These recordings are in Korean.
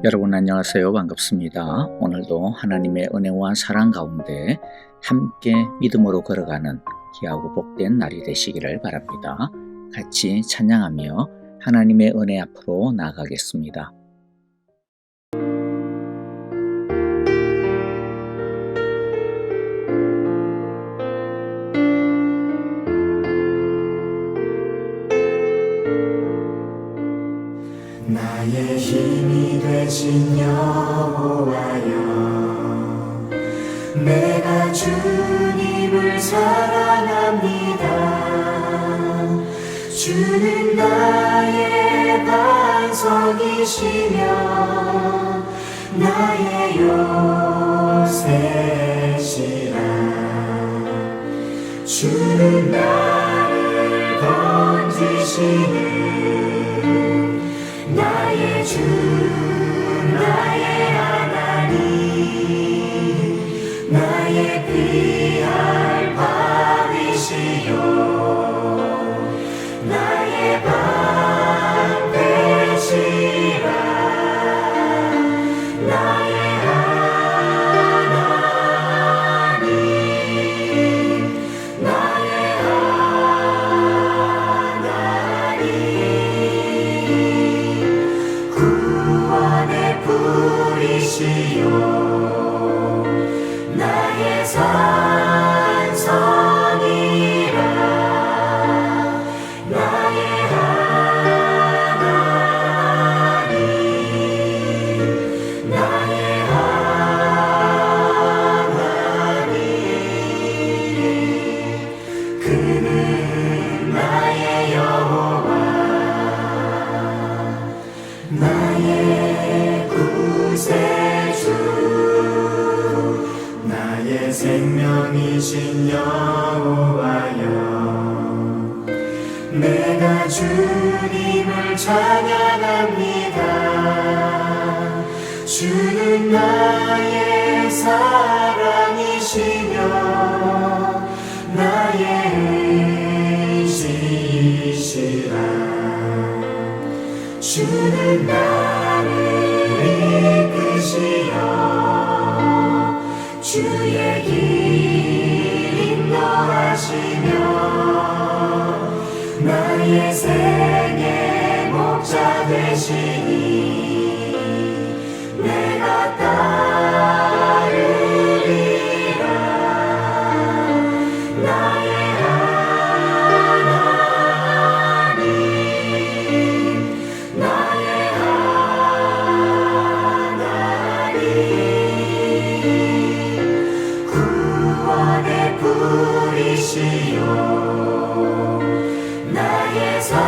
여러분 안녕하세요. 반갑습니다. 오늘도 하나님의 은혜와 사랑 가운데 함께 믿음으로 걸어가는 귀하고 복된 날이 되시기를 바랍니다. 같이 찬양하며 하나님의 은혜 앞으로 나아가겠습니다. 나의 힘이 되신 여호와여, 내가 주님을 사랑합니다. 주는 나의 반석이시며 나의 요새시라. 주는 나를 건지시는 나의 주, 나의 하나님, 나의 피할 바위시요, 나의 방패시라. 나의 하나님, 나의 하나님, 구원의 뿌리시요, 나의 산성이라. 나의 하나님, 나의 하나님, 그는 나의 여호와, 나의 구세주, 나의 생명이신 여호와여, 내가 주님을 찬양합니다. 주는 나의 사랑이시며 나의 의지시라. 주는 나를 이끄시어 주의 길 인도하시며 나의 생의 목자 되시니 내가 따르리라. 나의 하나님, 나의 하나님, 구원의 뿌리시요, 나의 산성이라.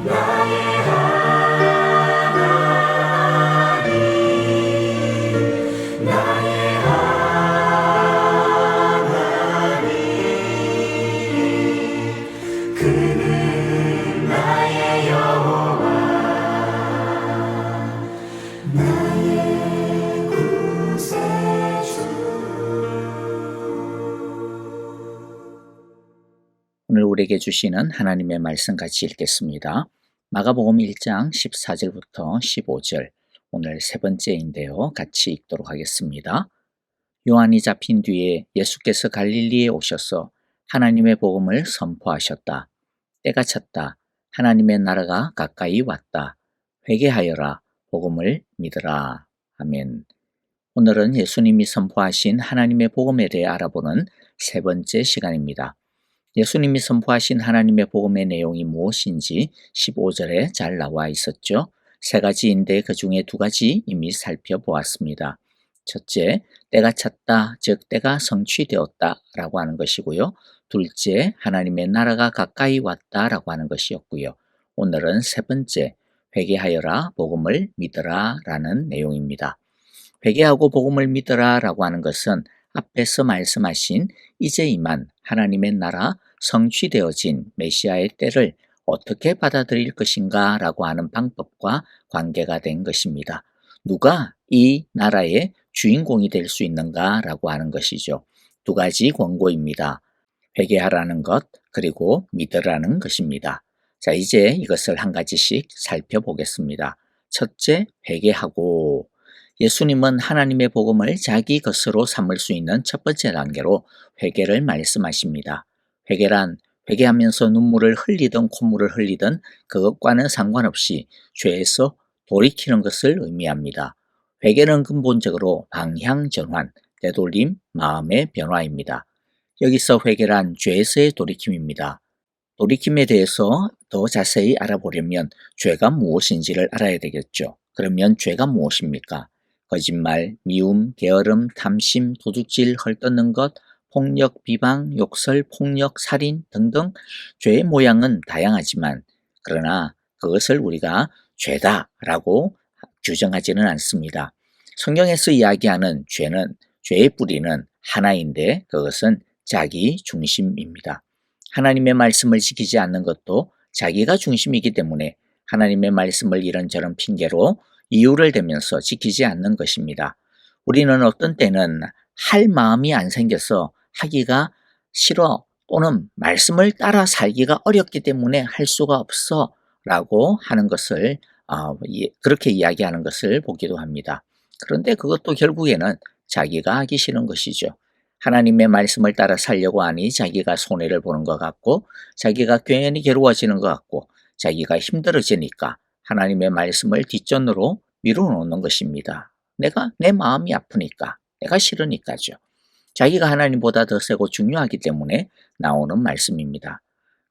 나의 하나님, 나의 하나님, 그는 나의 여호와, 나의 구세주. 오늘 우리에게 주시는 하나님의 말씀 같이 읽겠습니다. 마가복음 1장 14절부터 15절, 오늘 세 번째인데요. 같이 읽도록 하겠습니다. 요한이 잡힌 뒤에 예수께서 갈릴리에 오셔서 하나님의 복음을 선포하셨다. 때가 찼다. 하나님의 나라가 가까이 왔다. 회개하여라. 복음을 믿으라. 아멘. 오늘은 예수님이 선포하신 하나님의 복음에 대해 알아보는 세 번째 시간입니다. 예수님이 선포하신 하나님의 복음의 내용이 무엇인지 15절에 잘 나와 있었죠. 세 가지인데 그 중에 두 가지 이미 살펴보았습니다. 첫째, 때가 찼다, 즉 때가 성취되었다 라고 하는 것이고요. 둘째, 하나님의 나라가 가까이 왔다 라고 하는 것이었고요. 오늘은 세 번째, 회개하여라, 복음을 믿으라 라는 내용입니다. 회개하고 복음을 믿으라 라고 하는 것은 앞에서 말씀하신 이제 임한 하나님의 나라 성취되어진 메시아의 때를 어떻게 받아들일 것인가 라고 하는 방법과 관계가 된 것입니다. 누가 이 나라의 주인공이 될 수 있는가 라고 하는 것이죠. 두 가지 권고입니다. 회개하라는 것, 그리고 믿으라는 것입니다. 자, 이제 이것을 한 가지씩 살펴보겠습니다. 첫째, 회개하고. 예수님은 하나님의 복음을 자기 것으로 삼을 수 있는 첫 번째 단계로 회개를 말씀하십니다. 회개란 회개하면서 눈물을 흘리든 콧물을 흘리든 그것과는 상관없이 죄에서 돌이키는 것을 의미합니다. 회개는 근본적으로 방향 전환, 되돌림, 마음의 변화입니다. 여기서 회개란 죄에서의 돌이킴입니다. 돌이킴에 대해서 더 자세히 알아보려면 죄가 무엇인지를 알아야 되겠죠. 그러면 죄가 무엇입니까? 거짓말, 미움, 게으름, 탐심, 도둑질, 헐뜯는 것, 폭력, 비방, 욕설, 폭력, 살인 등등 죄의 모양은 다양하지만 그러나 그것을 우리가 죄다라고 규정하지는 않습니다. 성경에서 이야기하는 죄의 뿌리는 하나인데 그것은 자기 중심입니다. 하나님의 말씀을 지키지 않는 것도 자기가 중심이기 때문에 하나님의 말씀을 이런저런 핑계로 이유를 대면서 지키지 않는 것입니다. 우리는 어떤 때는 할 마음이 안 생겨서 하기가 싫어 또는 말씀을 따라 살기가 어렵기 때문에 할 수가 없어 라고 하는 것을 그렇게 이야기하는 것을 보기도 합니다. 그런데 그것도 결국에는 자기가 하기 싫은 것이죠. 하나님의 말씀을 따라 살려고 하니 자기가 손해를 보는 것 같고 자기가 괜히 괴로워지는 것 같고 자기가 힘들어지니까 하나님의 말씀을 뒷전으로 미뤄놓는 것입니다. 내 마음이 아프니까, 내가 싫으니까죠. 자기가 하나님보다 더 세고 중요하기 때문에 나오는 말씀입니다.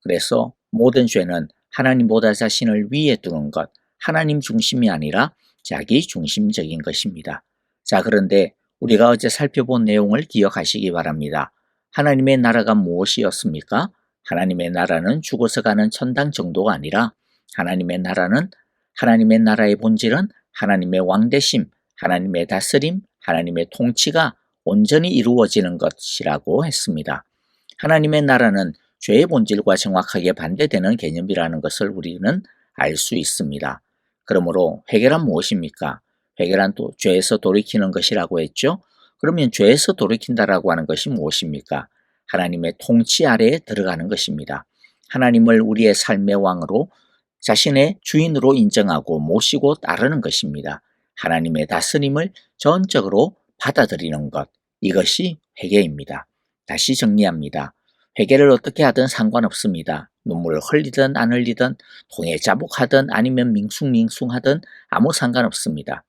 그래서 모든 죄는 하나님보다 자신을 위에 두는 것, 하나님 중심이 아니라 자기 중심적인 것입니다. 자, 그런데 우리가 어제 살펴본 내용을 기억하시기 바랍니다. 하나님의 나라가 무엇이었습니까? 하나님의 나라는 죽어서 가는 천당 정도가 아니라 하나님의 나라의 본질은 하나님의 왕대심, 하나님의 다스림, 하나님의 통치가 온전히 이루어지는 것이라고 했습니다. 하나님의 나라는 죄의 본질과 정확하게 반대되는 개념이라는 것을 우리는 알 수 있습니다. 그러므로 회개란 무엇입니까? 회개란 또 죄에서 돌이키는 것이라고 했죠. 그러면 죄에서 돌이킨다라고 하는 것이 무엇입니까? 하나님의 통치 아래에 들어가는 것입니다. 하나님을 우리의 삶의 왕으로 자신의 주인으로 인정하고 모시고 따르는 것입니다. 하나님의 다스림을 전적으로 받아들이는 것, 이것이 회개입니다. 다시 정리합니다. 회개를 어떻게 하든 상관없습니다. 눈물을 흘리든 안 흘리든 통에 자복하든 아니면 밍숭밍숭하든 아무 상관없습니다.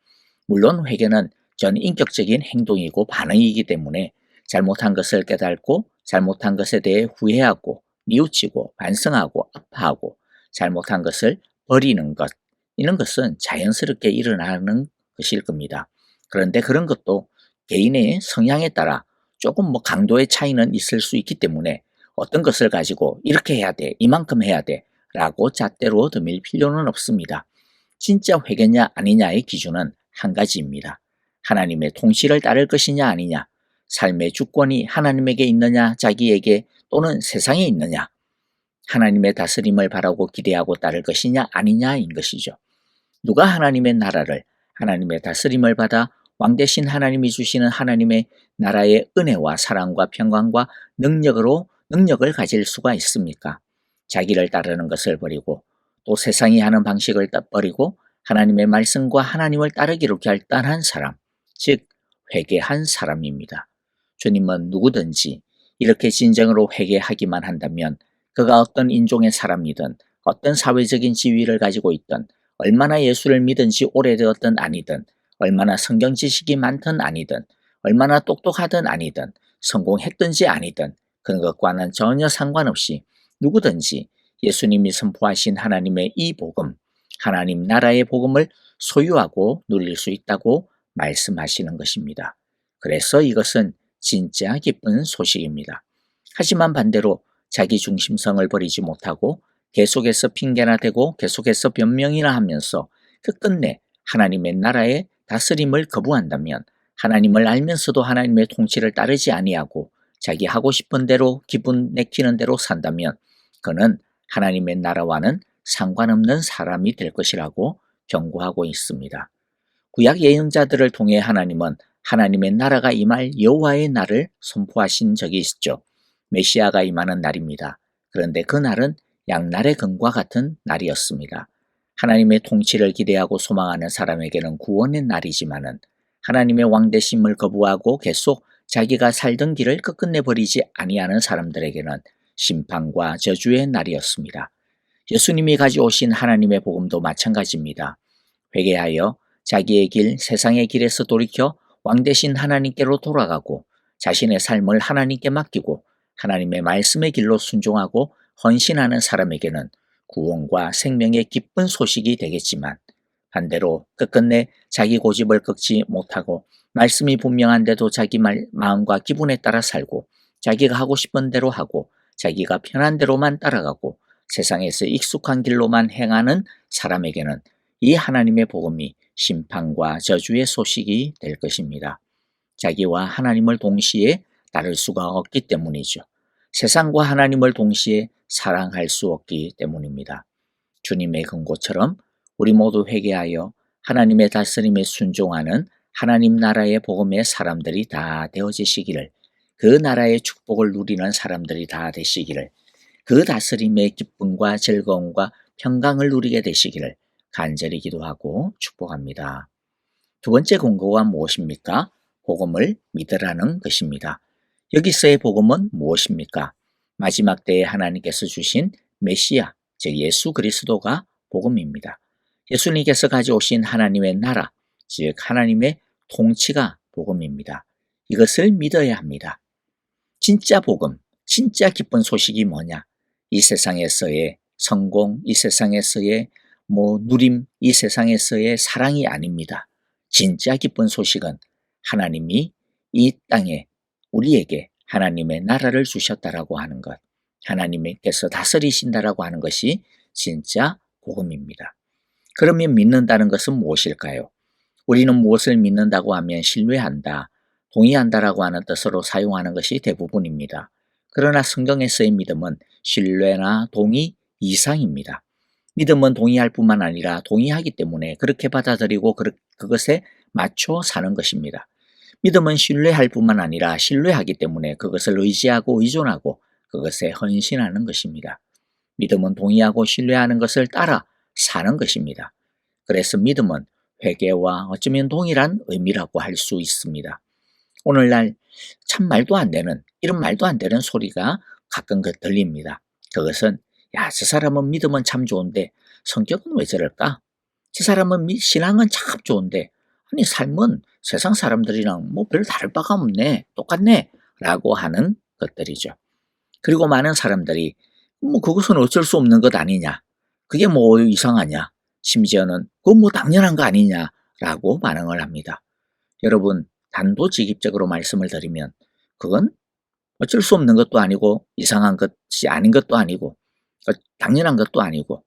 물론 회개는 전인격적인 행동이고 반응이기 때문에 잘못한 것을 깨닫고 잘못한 것에 대해 후회하고 뉘우치고 반성하고 아파하고 잘못한 것을 버리는 것, 이런 것은 자연스럽게 일어나는 것일 겁니다. 그런데 그런 것도 개인의 성향에 따라 조금 강도의 차이는 있을 수 있기 때문에 어떤 것을 가지고 이렇게 해야 돼, 이만큼 해야 돼 라고 잣대로 드밀 필요는 없습니다. 진짜 회개냐 아니냐의 기준은 한 가지입니다. 하나님의 통치를 따를 것이냐 아니냐, 삶의 주권이 하나님에게 있느냐 자기에게 또는 세상에 있느냐, 하나님의 다스림을 바라고 기대하고 따를 것이냐 아니냐인 것이죠. 누가 하나님의 나라를, 하나님의 다스림을 받아 왕 대신 하나님이 주시는 하나님의 나라의 은혜와 사랑과 평강과 능력을 가질 수가 있습니까? 자기를 따르는 것을 버리고 또 세상이 하는 방식을 버리고 하나님의 말씀과 하나님을 따르기로 결단한 사람, 즉 회개한 사람입니다. 주님은 누구든지 이렇게 진정으로 회개하기만 한다면 그가 어떤 인종의 사람이든 어떤 사회적인 지위를 가지고 있든 얼마나 예수를 믿은지 오래되었든 아니든 얼마나 성경 지식이 많든 아니든 얼마나 똑똑하든 아니든 성공했든지 아니든 그런 것과는 전혀 상관없이 누구든지 예수님이 선포하신 하나님의 이 복음, 하나님 나라의 복음을 소유하고 누릴 수 있다고 말씀하시는 것입니다. 그래서 이것은 진짜 기쁜 소식입니다. 하지만 반대로 자기 중심성을 버리지 못하고 계속해서 핑계나 대고 계속해서 변명이나 하면서 끝끝내 하나님의 나라의 다스림을 거부한다면, 하나님을 알면서도 하나님의 통치를 따르지 아니하고 자기 하고 싶은 대로 기분 내키는 대로 산다면 그는 하나님의 나라와는 상관없는 사람이 될 것이라고 경고하고 있습니다. 구약 예언자들을 통해 하나님은 하나님의 나라가 임할 여호와의 날을 선포하신 적이 있죠. 메시아가 임하는 날입니다. 그런데 그 날은 양날의 검과 같은 날이었습니다. 하나님의 통치를 기대하고 소망하는 사람에게는 구원의 날이지만은 하나님의 왕되심을 거부하고 계속 자기가 살던 길을 끝끝내 버리지 아니하는 사람들에게는 심판과 저주의 날이었습니다. 예수님이 가져오신 하나님의 복음도 마찬가지입니다. 회개하여 자기의 길, 세상의 길에서 돌이켜 왕되신 하나님께로 돌아가고 자신의 삶을 하나님께 맡기고 하나님의 말씀의 길로 순종하고 헌신하는 사람에게는 구원과 생명의 기쁜 소식이 되겠지만 반대로 끝끝내 자기 고집을 꺾지 못하고 말씀이 분명한데도 자기 마음과 기분에 따라 살고 자기가 하고 싶은 대로 하고 자기가 편한 대로만 따라가고 세상에서 익숙한 길로만 행하는 사람에게는 이 하나님의 복음이 심판과 저주의 소식이 될 것입니다. 자기와 하나님을 동시에 따를 수가 없기 때문이죠. 세상과 하나님을 동시에 사랑할 수 없기 때문입니다. 주님의 권고처럼 우리 모두 회개하여 하나님의 다스림에 순종하는 하나님 나라의 복음의 사람들이 다 되어지시기를, 그 나라의 축복을 누리는 사람들이 다 되시기를, 그 다스림의 기쁨과 즐거움과 평강을 누리게 되시기를 간절히 기도하고 축복합니다. 두 번째 권고가 무엇입니까? 복음을 믿으라는 것입니다. 여기서의 복음은 무엇입니까? 마지막 때에 하나님께서 주신 메시아, 즉 예수 그리스도가 복음입니다. 예수님께서 가져오신 하나님의 나라, 즉 하나님의 통치가 복음입니다. 이것을 믿어야 합니다. 진짜 복음, 진짜 기쁜 소식이 뭐냐? 이 세상에서의 성공, 이 세상에서의 누림, 이 세상에서의 사랑이 아닙니다. 진짜 기쁜 소식은 하나님이 이 땅에 우리에게 하나님의 나라를 주셨다라고 하는 것, 하나님께서 다스리신다라고 하는 것이 진짜 복음입니다. 그러면 믿는다는 것은 무엇일까요? 우리는 무엇을 믿는다고 하면 신뢰한다, 동의한다라고 하는 뜻으로 사용하는 것이 대부분입니다. 그러나 성경에서의 믿음은 신뢰나 동의 이상입니다. 믿음은 동의할 뿐만 아니라 동의하기 때문에 그렇게 받아들이고 그것에 맞춰 사는 것입니다. 믿음은 신뢰할 뿐만 아니라 신뢰하기 때문에 그것을 의지하고 의존하고 그것에 헌신하는 것입니다. 믿음은 동의하고 신뢰하는 것을 따라 사는 것입니다. 그래서 믿음은 회개와 어쩌면 동일한 의미라고 할 수 있습니다. 오늘날 참 말도 안 되는, 이런 말도 안 되는 소리가 가끔 들립니다. 그것은 야, 저 사람은 믿음은 참 좋은데 성격은 왜 저럴까? 저 사람은 신앙은 참 좋은데 아니 삶은 세상 사람들이랑 별 다를 바가 없네, 똑같네 라고 하는 것들이죠. 그리고 많은 사람들이 그것은 어쩔 수 없는 것 아니냐, 그게 이상하냐, 심지어는 그건 당연한 거 아니냐 라고 반응을 합니다. 여러분, 단도직입적으로 말씀을 드리면 그건 어쩔 수 없는 것도 아니고 이상한 것이 아닌 것도 아니고 당연한 것도 아니고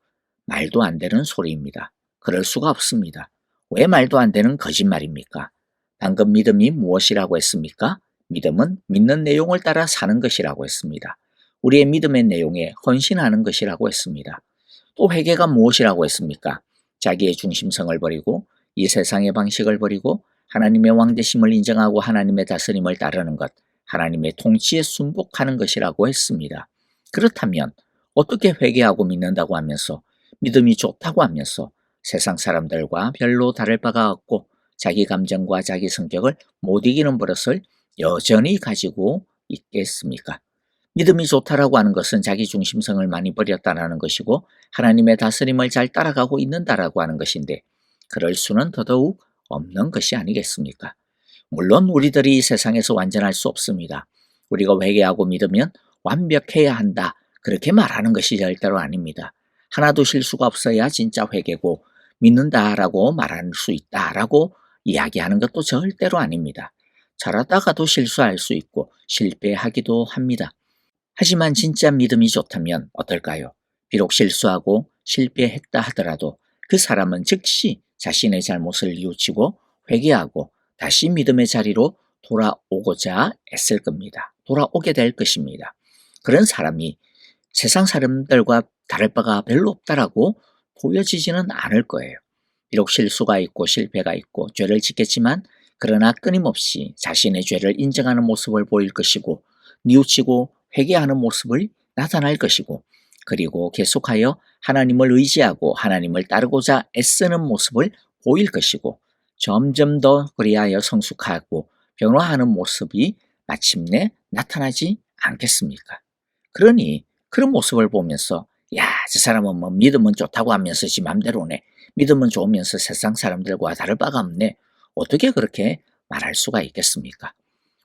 말도 안 되는 소리입니다. 그럴 수가 없습니다. 왜 말도 안 되는 거짓말입니까? 방금 믿음이 무엇이라고 했습니까? 믿음은 믿는 내용을 따라 사는 것이라고 했습니다. 우리의 믿음의 내용에 헌신하는 것이라고 했습니다. 또 회개가 무엇이라고 했습니까? 자기의 중심성을 버리고 이 세상의 방식을 버리고 하나님의 왕되심을 인정하고 하나님의 다스림을 따르는 것, 하나님의 통치에 순복하는 것이라고 했습니다. 그렇다면 어떻게 회개하고 믿는다고 하면서 믿음이 좋다고 하면서 세상 사람들과 별로 다를 바가 없고 자기 감정과 자기 성격을 못 이기는 버릇을 여전히 가지고 있겠습니까? 믿음이 좋다라고 하는 것은 자기 중심성을 많이 버렸다라는 것이고 하나님의 다스림을 잘 따라가고 있는다라고 하는 것인데 그럴 수는 더더욱 없는 것이 아니겠습니까? 물론 우리들이 이 세상에서 완전할 수 없습니다. 우리가 회개하고 믿으면 완벽해야 한다, 그렇게 말하는 것이 절대로 아닙니다. 하나도 실수가 없어야 진짜 회개고 믿는다라고 말할 수 있다라고 이야기하는 것도 절대로 아닙니다. 잘하다가도 실수할 수 있고 실패하기도 합니다. 하지만 진짜 믿음이 좋다면 어떨까요? 비록 실수하고 실패했다 하더라도 그 사람은 즉시 자신의 잘못을 뉘우치고 회개하고 다시 믿음의 자리로 돌아오고자 애쓸 겁니다. 돌아오게 될 것입니다. 그런 사람이 세상 사람들과 다를 바가 별로 없다라고 보여지지는 않을 거예요. 비록 실수가 있고 실패가 있고 죄를 짓겠지만 그러나 끊임없이 자신의 죄를 인정하는 모습을 보일 것이고 뉘우치고 회개하는 모습을 나타날 것이고 그리고 계속하여 하나님을 의지하고 하나님을 따르고자 애쓰는 모습을 보일 것이고 점점 더 그리하여 성숙하고 변화하는 모습이 마침내 나타나지 않겠습니까? 그러니 그런 모습을 보면서 야, 저 사람은 뭐 믿음은 좋다고 하면서 지 맘대로네. 믿음은 좋으면서 세상 사람들과 다를 바가 없네. 어떻게 그렇게 말할 수가 있겠습니까?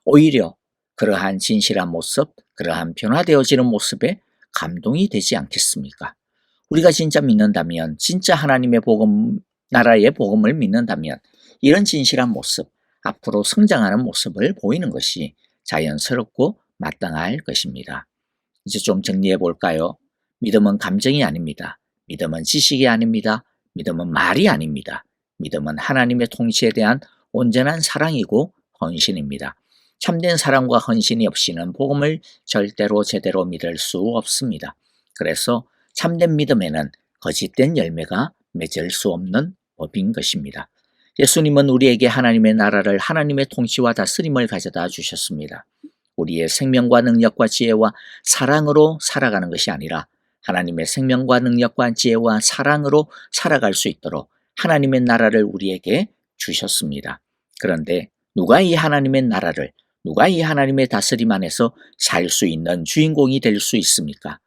오히려 그러한 진실한 모습, 그러한 변화되어지는 모습에 감동이 되지 않겠습니까? 우리가 진짜 믿는다면, 진짜 하나님의 복음, 나라의 복음을 믿는다면, 이런 진실한 모습, 앞으로 성장하는 모습을 보이는 것이 자연스럽고 마땅할 것입니다. 이제 좀 정리해 볼까요? 믿음은 감정이 아닙니다. 믿음은 지식이 아닙니다. 믿음은 말이 아닙니다. 믿음은 하나님의 통치에 대한 온전한 사랑이고 헌신입니다. 참된 사랑과 헌신이 없이는 복음을 절대로 제대로 믿을 수 없습니다. 그래서 참된 믿음에는 거짓된 열매가 맺을 수 없는 법인 것입니다. 예수님은 우리에게 하나님의 나라를 하나님의 통치와 다스림을 가져다 주셨습니다. 우리의 생명과 능력과 지혜와 사랑으로 살아가는 것이 아니라 하나님의 생명과 능력과 지혜와 사랑으로 살아갈 수 있도록 하나님의 나라를 우리에게 주셨습니다. 그런데 누가 이 하나님의 나라를, 누가 이 하나님의 다스림 안에서 살 수 있는 주인공이 될 수 있습니까?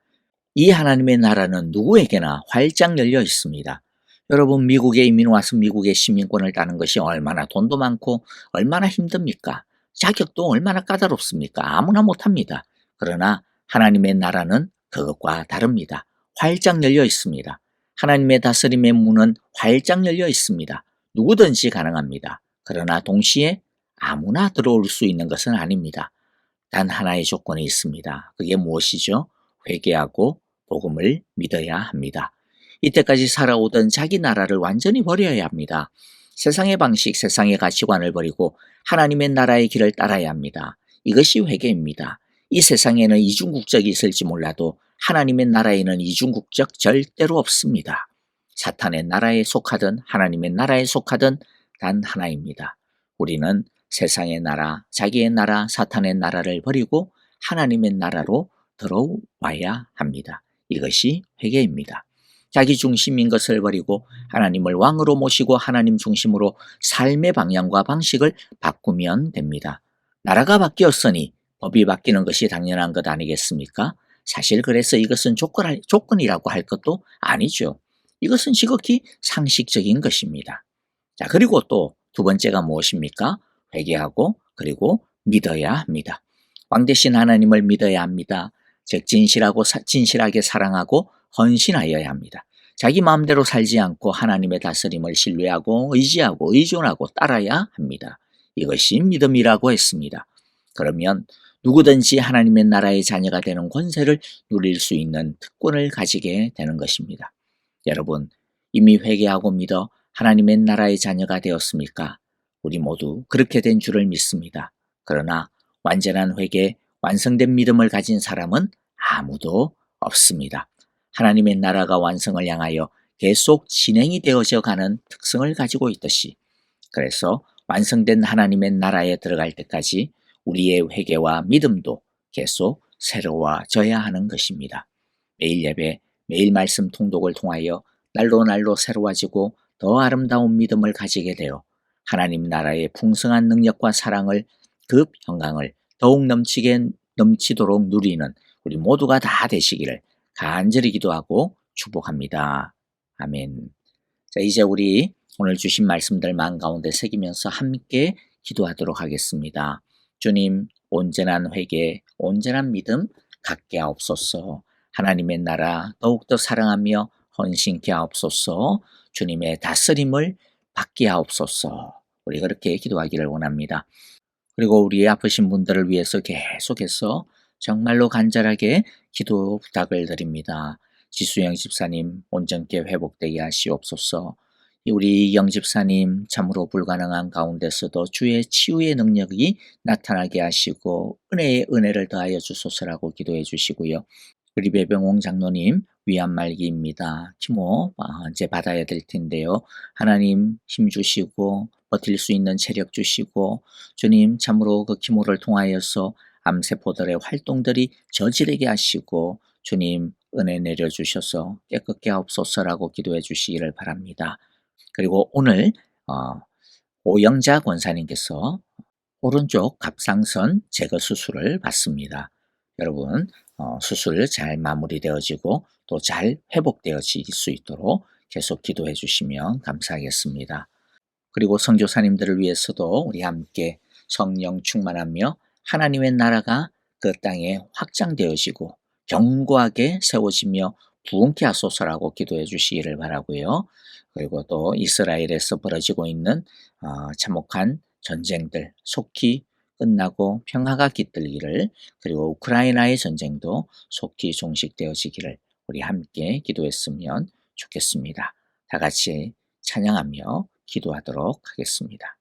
이 하나님의 나라는 누구에게나 활짝 열려 있습니다. 여러분, 미국에 이민 와서 미국의 시민권을 따는 것이 얼마나 돈도 많고 얼마나 힘듭니까? 자격도 얼마나 까다롭습니까? 아무나 못합니다. 그러나 하나님의 나라는 그것과 다릅니다. 활짝 열려 있습니다. 하나님의 다스림의 문은 활짝 열려 있습니다. 누구든지 가능합니다. 그러나 동시에 아무나 들어올 수 있는 것은 아닙니다. 단 하나의 조건이 있습니다. 그게 무엇이죠? 회개하고 복음을 믿어야 합니다. 이때까지 살아오던 자기 나라를 완전히 버려야 합니다. 세상의 방식, 세상의 가치관을 버리고 하나님의 나라의 길을 따라야 합니다. 이것이 회개입니다. 이 세상에는 이중국적이 있을지 몰라도 하나님의 나라에는 이중국적 절대로 없습니다. 사탄의 나라에 속하든 하나님의 나라에 속하든 단 하나입니다. 우리는 세상의 나라, 자기의 나라, 사탄의 나라를 버리고 하나님의 나라로 들어와야 합니다. 이것이 회개입니다. 자기 중심인 것을 버리고 하나님을 왕으로 모시고 하나님 중심으로 삶의 방향과 방식을 바꾸면 됩니다. 나라가 바뀌었으니 법이 바뀌는 것이 당연한 것 아니겠습니까? 사실 그래서 이것은 조건이라고 할 것도 아니죠. 이것은 지극히 상식적인 것입니다. 자, 그리고 또 두 번째가 무엇입니까? 회개하고 그리고 믿어야 합니다. 왕 대신 하나님을 믿어야 합니다. 즉 진실하게 사랑하고 헌신하여야 합니다. 자기 마음대로 살지 않고 하나님의 다스림을 신뢰하고 의지하고 의존하고 따라야 합니다. 이것이 믿음이라고 했습니다. 그러면 누구든지 하나님의 나라의 자녀가 되는 권세를 누릴 수 있는 특권을 가지게 되는 것입니다. 여러분, 이미 회개하고 믿어 하나님의 나라의 자녀가 되었습니까? 우리 모두 그렇게 된 줄을 믿습니다. 그러나 완전한 회개, 완성된 믿음을 가진 사람은 아무도 없습니다. 하나님의 나라가 완성을 향하여 계속 진행이 되어져 가는 특성을 가지고 있듯이, 그래서 완성된 하나님의 나라에 들어갈 때까지 우리의 회개와 믿음도 계속 새로워져야 하는 것입니다. 매일 예배, 매일 말씀 통독을 통하여 날로 날로 새로워지고 더 아름다운 믿음을 가지게 되어 하나님 나라의 풍성한 능력과 사랑을, 그 평강을 더욱 넘치도록 누리는 우리 모두가 다 되시기를 간절히 기도하고 축복합니다. 아멘. 자, 이제 우리 오늘 주신 말씀들 마음 가운데 새기면서 함께 기도하도록 하겠습니다. 주님, 온전한 회개, 온전한 믿음 갖게 하옵소서. 하나님의 나라 더욱더 사랑하며 헌신케 하옵소서. 주님의 다스림을 받게 하옵소서. 우리 그렇게 기도하기를 원합니다. 그리고 우리 아프신 분들을 위해서 계속해서 정말로 간절하게 기도 부탁을 드립니다. 지수영 집사님 온전케 회복되게 하시옵소서. 우리 영 집사님 참으로 불가능한 가운데서도 주의 치유의 능력이 나타나게 하시고 은혜의 은혜를 더하여 주소서라고 기도해 주시고요. 우리 배병홍 장로님 위암 말기입니다. 키모 이제 받아야 될 텐데요. 하나님 힘 주시고 버틸 수 있는 체력 주시고 주님 참으로 그 키모를 통하여서 암세포들의 활동들이 저지르게 하시고 주님 은혜 내려주셔서 깨끗게 하옵소서라고 기도해 주시기를 바랍니다. 그리고 오늘 오영자 권사님께서 오른쪽 갑상선 제거 수술을 받습니다. 여러분 수술 잘 마무리되어지고 또 잘 회복되어질 수 있도록 계속 기도해 주시면 감사하겠습니다. 그리고 선교사님들을 위해서도 우리 함께 성령 충만하며 하나님의 나라가 그 땅에 확장되어지고 견고하게 세워지며 부흥케 하소서라고 기도해 주시기를 바라고요. 그리고 또 이스라엘에서 벌어지고 있는 참혹한 전쟁들 속히 끝나고 평화가 깃들기를, 그리고 우크라이나의 전쟁도 속히 종식되어지기를 우리 함께 기도했으면 좋겠습니다. 다 같이 찬양하며 기도하도록 하겠습니다.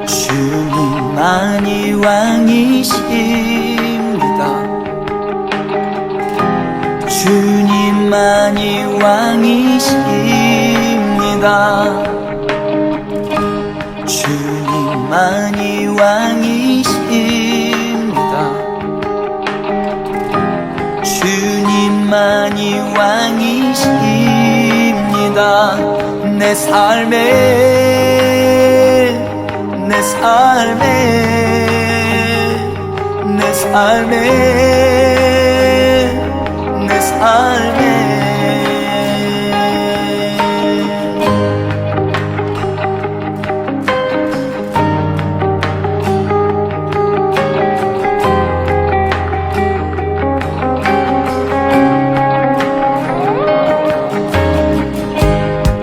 주님만이 왕이십니다. 주님만이 왕이십니다. 주님만이 왕이십니다. 주님만이 왕이십니다. 내 삶에 내 삶에 내 삶에 내 삶에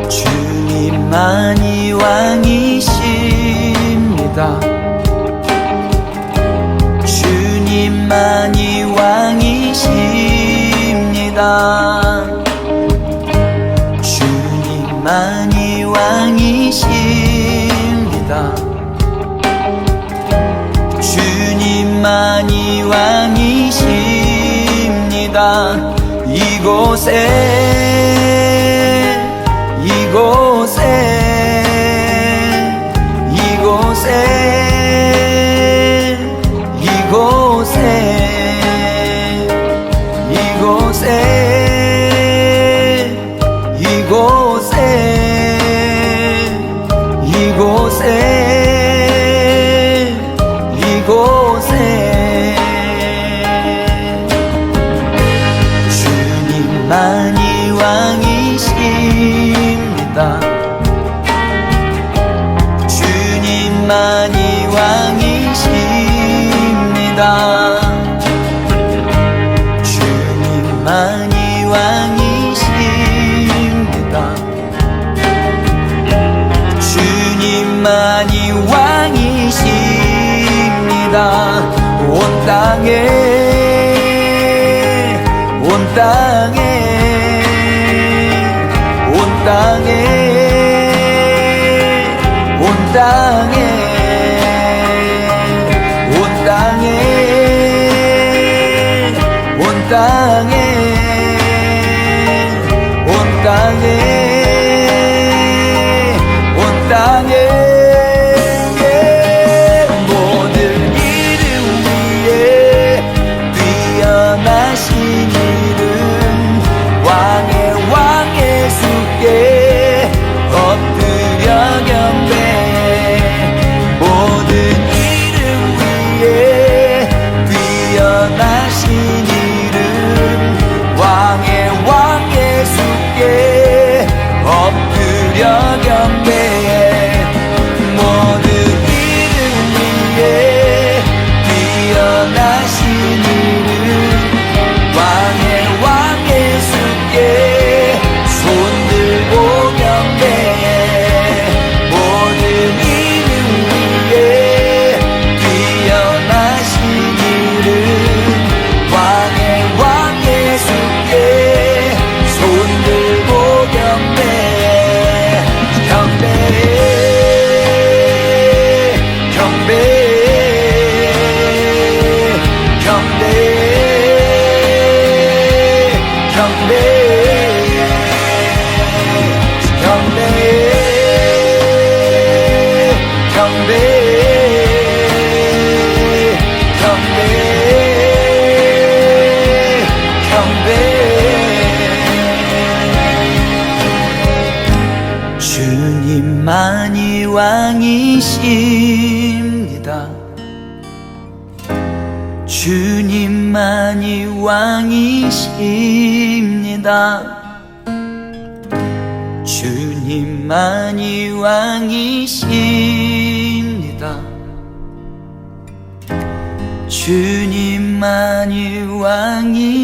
주님만이 왕이십니다. 주님만이 왕이십니다. 주님만이 왕이십니다. 주님만이 왕이십니다. 이곳에 주님만이 왕이십니다. 주님만이 왕이십니다. 주님만이 왕이십니다. 주님만이 왕이십니다. 온 땅에 온 땅에 온 땅에 온 땅에 온 땅에 온 땅에 온 땅에 온 땅에 모든 이름 위에 뛰어나신 이름 왕의 수께 엎드려 경배해. 모든 이름 위에 뛰어나신 이름 왕의 수께 엎드려 경배해. 모든 이름 위에 뛰어나신 이름 왕의 수께 손들고 경배해. 모든 이름 위에 뛰어나신 이름 왕의 왕이십니다. 주님만이 왕이십니다. 주님만이 왕이십니다. 주님만이 왕이십니다.